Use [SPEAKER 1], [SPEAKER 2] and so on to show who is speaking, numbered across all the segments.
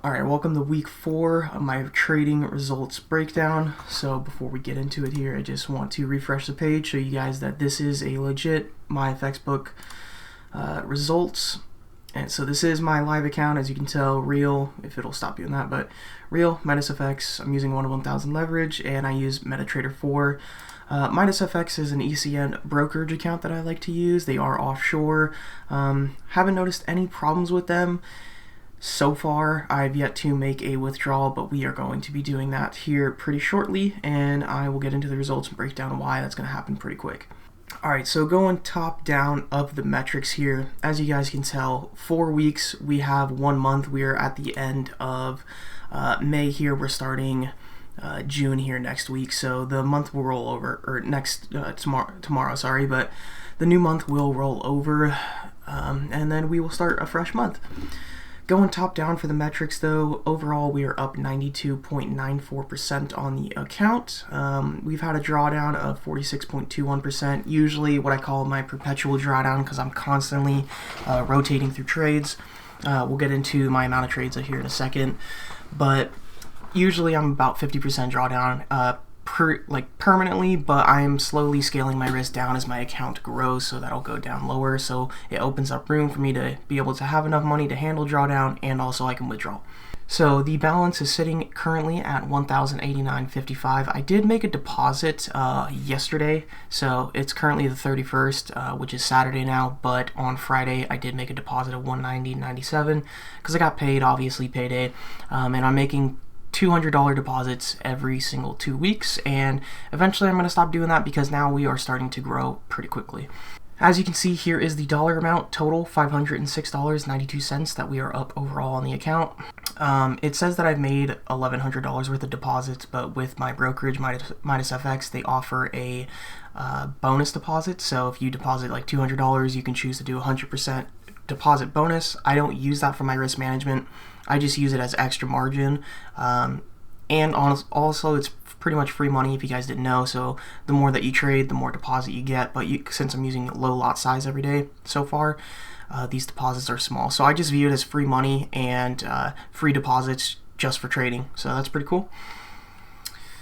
[SPEAKER 1] Alright, welcome to week 4 of my trading results breakdown. So before we get into it here, I just want to refresh the page, show you guys that this is a legit MyFX book results. And so this is my live account, as you can tell, real, if it'll stop doing that, but real, MyFX. I'm using 1 to 1000 leverage, and I use MetaTrader 4. MyFX is an ECN brokerage account that I like to use. They are offshore. Haven't noticed any problems with them. So far, I've yet to make a withdrawal, but we are going to be doing that here pretty shortly, and I will get into the results and break down why that's going to happen pretty quick. Alright, so going top down of the metrics here, as you guys can tell, 4 weeks, we have 1 month. We are at the end of May here. We're starting June here next week, so the month will roll over, or tomorrow, sorry, but the new month will roll over, and then we will start a fresh month. Going top down for the metrics though, overall we are up 92.94% on the account. We've had a drawdown of 46.21%, usually what I call my perpetual drawdown because I'm constantly rotating through trades. We'll get into my amount of trades here in a second, but usually I'm about 50% drawdown permanently, but I'm slowly scaling my risk down as my account grows, so that'll go down lower, so it opens up room for me to be able to have enough money to handle drawdown, and also I can withdraw. So the balance is sitting currently at $1,089.55. I did make a deposit yesterday, so it's currently the 31st, which is Saturday now, but on Friday I did make a deposit of $190.97 because I got paid, obviously payday, and I'm making $200 deposits every single 2 weeks, and eventually I'm going to stop doing that because now we are starting to grow pretty quickly. As you can see, here is the dollar amount total, $506.92 that we are up overall on the account. It says that I've made $1,100 worth of deposits, but with my brokerage, MyFX, they offer a bonus deposit. So if you deposit like $200, you can choose to do 100% deposit bonus. I don't use that for my risk management. I just use it as extra margin, and also it's pretty much free money if you guys didn't know. So the more that you trade, the more deposit you get, but since I'm using low lot size every day so far, these deposits are small, so I just view it as free money and free deposits just for trading, so that's pretty cool.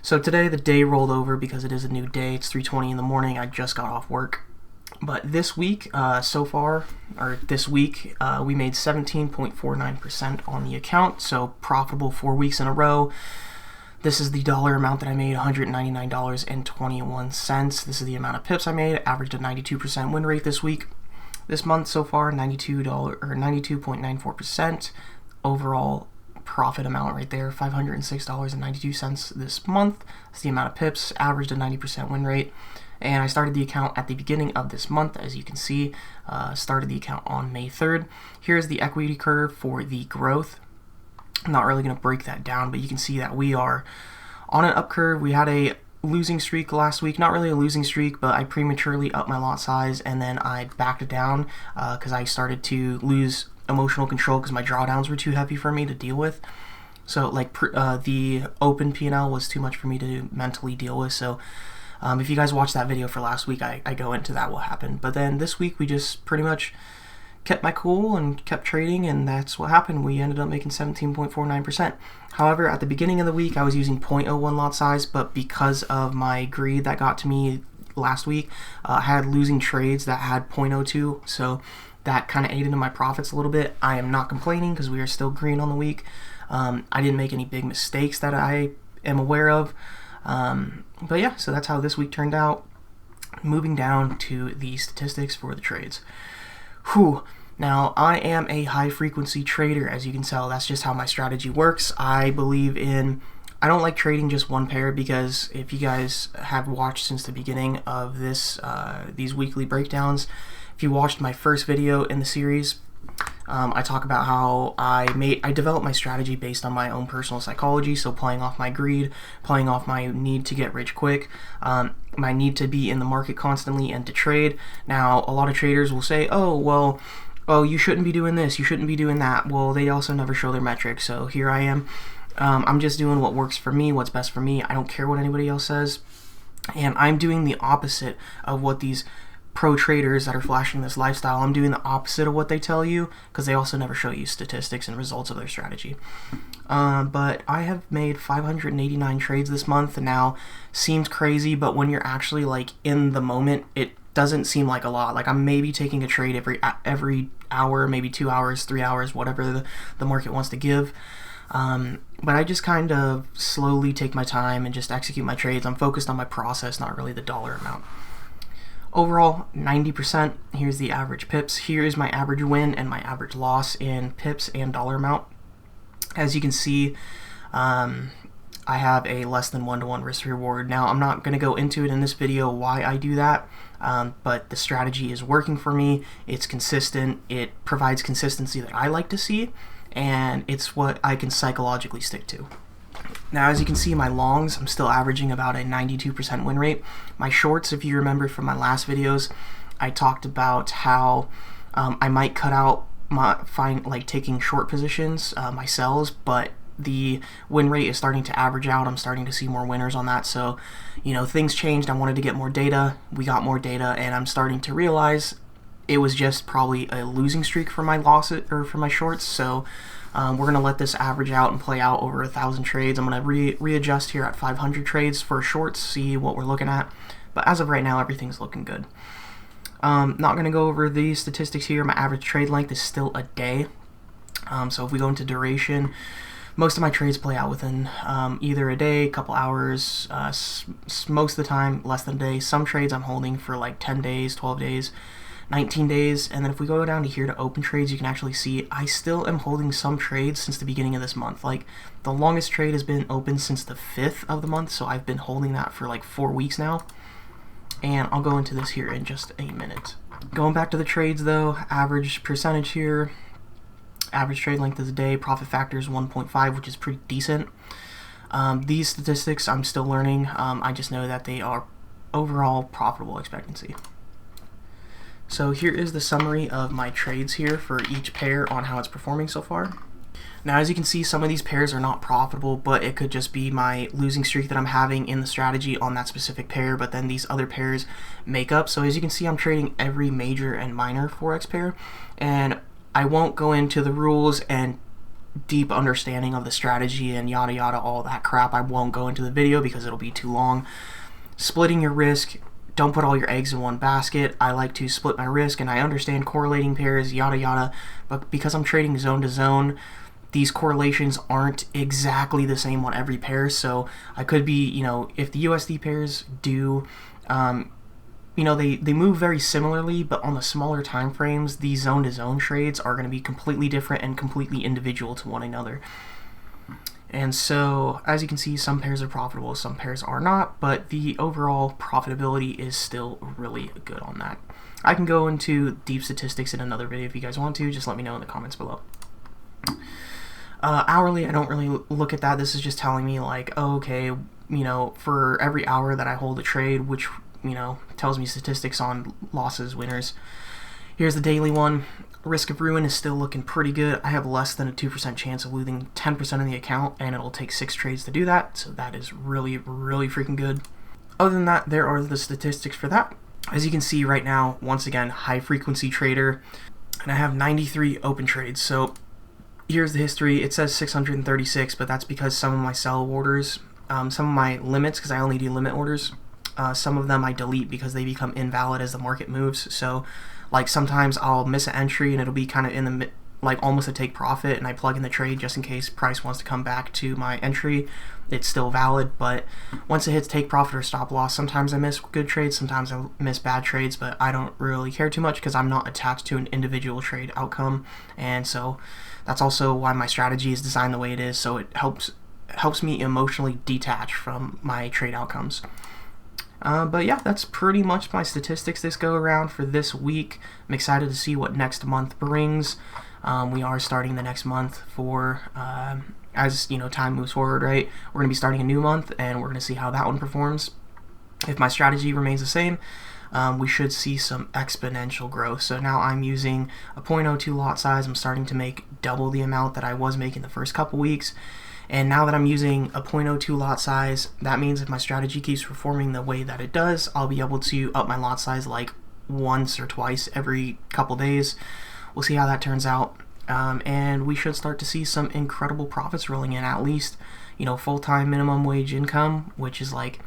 [SPEAKER 1] So today the day rolled over because it is a new day. It's 3:20 in the morning. I just got off work. But this week, we made 17.49% on the account, so profitable 4 weeks in a row. This is the dollar amount that I made, $199.21. This is the amount of pips I made, averaged a 92% win rate this week. This month so far, $92.94%. Overall profit amount right there, $506.92 this month. That's the amount of pips, averaged a 90% win rate. And I started the account at the beginning of this month, as you can see. Started the account on May 3rd. Here's the equity curve for the growth. I'm not really going to break that down, but you can see that we are on an up curve. We had a losing streak last week. Not really a losing streak, but I prematurely upped my lot size, and then I backed it down because I started to lose emotional control because my drawdowns were too heavy for me to deal with. So like the open P&L was too much for me to mentally deal with, so if you guys watched that video for last week, I go into that what happened. But then this week we just pretty much kept my cool and kept trading, and that's what happened. We ended up making 17.49%. However, at the beginning of the week I was using 0.01 lot size, but because of my greed that got to me last week, I had losing trades that had 0.02, so that kind of ate into my profits a little bit. I am not complaining because we are still green on the week. I didn't make any big mistakes that I am aware of. But yeah, so that's how this week turned out. Moving down to the statistics for the trades. Now, I am a high frequency trader, as you can tell. That's just how my strategy works. I don't like trading just one pair, because if you guys have watched since the beginning of these weekly breakdowns, if you watched my first video in the series, I talk about how I developed my strategy based on my own personal psychology, so playing off my greed, playing off my need to get rich quick, my need to be in the market constantly and to trade. Now, a lot of traders will say, oh, you shouldn't be doing this, you shouldn't be doing that. Well, they also never show their metrics, so here I am. I'm just doing what works for me, what's best for me. I don't care what anybody else says, and I'm doing the opposite of what these pro traders that are flashing this lifestyle. I'm doing the opposite of what they tell you, because they also never show you statistics and results of their strategy. But I have made 589 trades this month, and now seems crazy, but when you're actually like in the moment, it doesn't seem like a lot. Like I'm maybe taking a trade every hour, maybe 2 hours, 3 hours, whatever the market wants to give. But I just kind of slowly take my time and just execute my trades. I'm focused on my process, not really the dollar amount. Overall, 90%. Here's the average pips. Here is my average win and my average loss in pips and dollar amount. As you can see, I have a less than 1-to-1 risk reward. Now, I'm not going to go into it in this video why I do that, but the strategy is working for me. It's consistent. It provides consistency that I like to see, and it's what I can psychologically stick to. Now, as you can see, my longs, I'm still averaging about a 92% win rate. My shorts, if you remember from my last videos, I talked about how I might cut out taking short positions, my sells, but the win rate is starting to average out. I'm starting to see more winners on that. So, things changed. I wanted to get more data. We got more data, and I'm starting to realize it was just probably a losing streak for my losses or for my shorts. So we're gonna let this average out and play out over 1,000 trades. I'm gonna readjust here at 500 trades for shorts, see what we're looking at. But as of right now, everything's looking good. Not gonna go over these statistics here. My average trade length is still a day. So if we go into duration, most of my trades play out within either a day, a couple hours, most of the time less than a day. Some trades I'm holding for like 10 days, 12 days, 19 days, and then if we go down to here to open trades, you can actually see I still am holding some trades since the beginning of this month. Like the longest trade has been open since the 5th of the month, so I've been holding that for like 4 weeks now, and I'll go into this here in just a minute. Going back to the trades though, average percentage here, average trade length is a day, profit factor is 1.5, which is pretty decent. These statistics I'm still learning. I just know that they are overall profitable expectancy. So here is the summary of my trades here for each pair on how it's performing so far. Now, as you can see, some of these pairs are not profitable, but it could just be my losing streak that I'm having in the strategy on that specific pair, but then these other pairs make up. So as you can see, I'm trading every major and minor Forex pair, and I won't go into the rules and deep understanding of the strategy and yada yada, all that crap. I won't go into the video because it'll be too long. Splitting your risk. Don't put all your eggs in one basket. I like to split my risk, and I understand correlating pairs, yada yada, but because I'm trading zone to zone, these correlations aren't exactly the same on every pair. So I could be, if the USD pairs do, they move very similarly, but on the smaller time frames, these zone to zone trades are going to be completely different and completely individual to one another. And so, as you can see, some pairs are profitable, some pairs are not, but the overall profitability is still really good on that. I can go into deep statistics in another video if you guys want to. Just let me know in the comments below. Hourly, I don't really look at that. This is just telling me like, oh, okay, for every hour that I hold a trade, which, tells me statistics on losses, winners. Here's the daily one. Risk of ruin is still looking pretty good. I have less than a 2% chance of losing 10% of the account, and it'll take 6 trades to do that, so that is really, really freaking good. Other than that, there are the statistics for that. As you can see right now, once again, high frequency trader, and I have 93 open trades. So here's the history. It says 636, but that's because some of my sell orders, some of my limits, because I only do limit orders, some of them I delete because they become invalid as the market moves. So like sometimes I'll miss an entry and it'll be kind of in the almost a take profit, and I plug in the trade just in case price wants to come back to my entry. It's still valid, but once it hits take profit or stop loss, sometimes I miss good trades, sometimes I miss bad trades, but I don't really care too much because I'm not attached to an individual trade outcome. And so that's also why my strategy is designed the way it is, so it helps me emotionally detach from my trade outcomes. But yeah, that's pretty much my statistics this go around for this week. I'm excited to see what next month brings. We are starting the next month for, as time moves forward, right? We're going to be starting a new month, and we're going to see how that one performs. If my strategy remains the same, we should see some exponential growth. So now I'm using a 0.02 lot size. I'm starting to make double the amount that I was making the first couple weeks. And now that I'm using a 0.02 lot size, that means if my strategy keeps performing the way that it does, I'll be able to up my lot size like once or twice every couple days. We'll see how that turns out. And we should start to see some incredible profits rolling in, at least, full-time minimum wage income, which is like,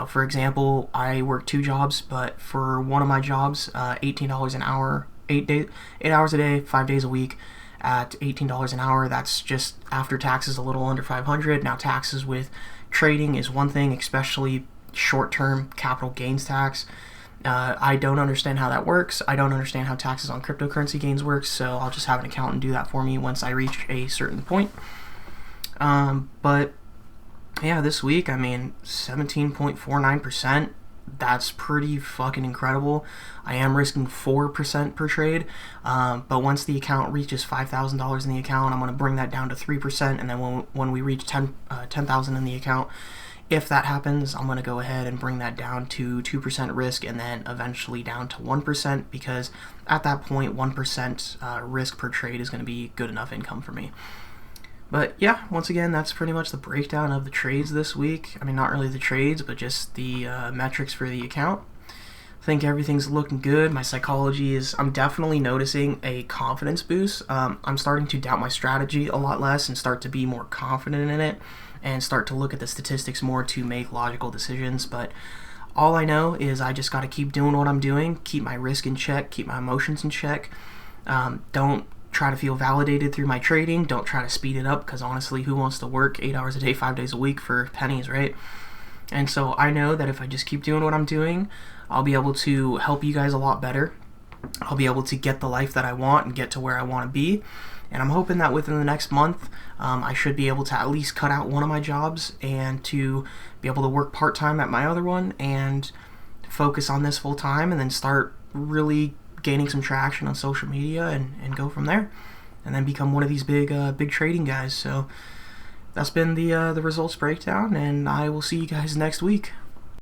[SPEAKER 1] for example, I work 2 jobs, but for one of my jobs, $18 an hour, 8 hours a day, 5 days a week, at $18 an hour. That's just after taxes, a little under $500. Now, taxes with trading is one thing, especially short-term capital gains tax. I don't understand how that works. I don't understand how taxes on cryptocurrency gains works, so I'll just have an accountant do that for me once I reach a certain point. But yeah, this week, 17.49%. That's pretty fucking incredible. I am risking 4% per trade, but once the account reaches $5,000 in the account, I'm going to bring that down to 3%, and then when we reach 10,000 in the account, if that happens, I'm going to go ahead and bring that down to 2% risk, and then eventually down to 1%, because at that point, 1% risk per trade is going to be good enough income for me. But yeah, once again, that's pretty much the breakdown of the trades this week. Not really the trades, but just the metrics for the account. I think everything's looking good. My psychology is, I'm definitely noticing a confidence boost. I'm starting to doubt my strategy a lot less and start to be more confident in it and start to look at the statistics more to make logical decisions. But all I know is I just got to keep doing what I'm doing, keep my risk in check, keep my emotions in check. Don't try to feel validated through my trading. Don't try to speed it up, because honestly, who wants to work 8 hours a day, 5 days a week for pennies, right? And so I know that if I just keep doing what I'm doing, I'll be able to help you guys a lot better. I'll be able to get the life that I want and get to where I want to be. And I'm hoping that within the next month, I should be able to at least cut out one of my jobs and to be able to work part-time at my other one and focus on this full-time, and then start really gaining some traction on social media and go from there, and then become one of these big trading guys. So that's been the results breakdown, and I will see you guys next week.